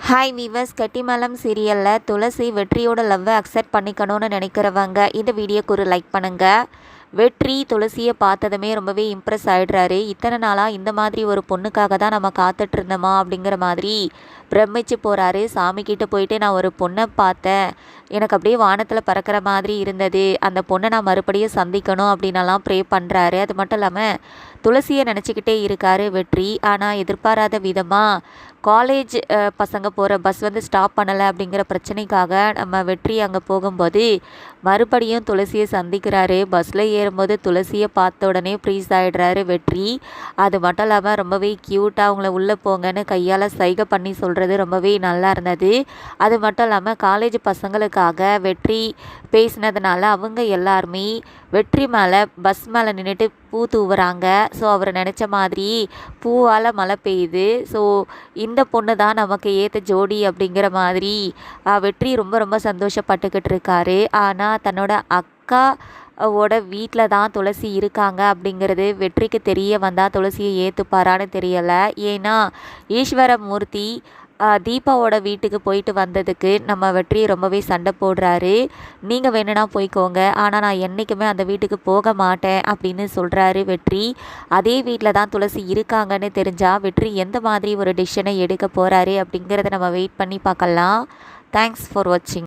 Hi viewers, கட்டிமலம் சீரியலில் துளசி வெற்றியோட லவ்வை அக்செப்ட் பண்ணிக்கணும்னு நினைக்கிறவங்க இந்த வீடியோக்கு ஒரு லைக் பண்ணுங்கள். வெற்றி துளசியை பார்த்ததுமே ரொம்பவே இம்ப்ரெஸ் ஆகிடுறாரு. இத்தனை நாளாக இந்த மாதிரி ஒரு பொண்ணுக்காக தான் நம்ம காத்துட்ருந்தோமா அப்படிங்கிற மாதிரி பிரமிச்சு போகிறாரு. சாமிக்கிட்ட போயிட்டு நான் ஒரு பொண்ணை பார்த்தேன், எனக்கு அப்படியே வானத்தில் பறக்கிற மாதிரி இருந்தது, அந்த பொண்ணை நான் மறுபடியும் சந்திக்கணும் அப்படின்னலாம் ப்ரே பண்ணுறாரு. அது மட்டும் இல்லாமல் துளசியை நினச்சிக்கிட்டே இருக்காரு வெற்றி. ஆனால் எதிர்பாராத விதமாக காலேஜ் பசங்க போகிற பஸ் ஸ்டாப் பண்ணலை அப்படிங்கிற பிரச்சனைக்காக நம்ம வெற்றி அங்கே போகும்போது மறுபடியும் துளசியை சந்திக்கிறாரு. பஸ்ஸில் ஏறும்போது துளசியை பார்த்த உடனே ப்ரீஸ் ஆகிடுறாரு வெற்றி. அது மட்டும் இல்லாமல் ரொம்பவே க்யூட்டாக அவங்கள உள்ளே போங்கன்னு கையால் சைகை பண்ணி சொல்கிறது ரொம்பவே நல்லா இருந்தது. அது மட்டும் இல்லாமல் காலேஜ் பசங்களுக்காக வெற்றி பேசினதுனால அவங்க எல்லாருமே வெற்றி மேலே பஸ் மேலே நின்றுட்டு பூ தூவுறாங்க. ஸோ அவர் நினச்ச மாதிரி பூவால் மழை பெய்யுது. ஸோ இந்த பொண்ணு தான் நமக்கு ஏற்ற ஜோடி அப்படிங்கிற மாதிரி வெற்றி ரொம்ப ரொம்ப சந்தோஷப்பட்டுக்கிட்டு இருக்காரு. ஆனால் தன்னோட அக்காவோட வீட்டில் தான் துளசி இருக்காங்க அப்படிங்கிறது வெற்றிக்கு தெரிய வந்தால் துளசியை ஏற்றுப்பாரான்னு தெரியலை. ஏன்னா ஈஸ்வரமூர்த்தி தீபாவோட வீட்டுக்கு போயிட்டு வந்ததுக்கு நம்ம வெற்றி ரொம்பவே சண்டை போடுறாரு. நீங்கள் வேணும்னா போய்க்கோங்க, ஆனால் நான் என்றைக்குமே அந்த வீட்டுக்கு போக மாட்டேன் அப்படின்னு சொல்கிறாரு வெற்றி. அதே வீட்டில் தான் துளசி இருக்காங்கன்னு தெரிஞ்சால் வெற்றி எந்த மாதிரி ஒரு டிசிஷனை எடுக்க போகிறாரு அப்படிங்கிறத நம்ம வெயிட் பண்ணி பார்க்கலாம். தேங்க்ஸ் ஃபார் வாட்சிங்.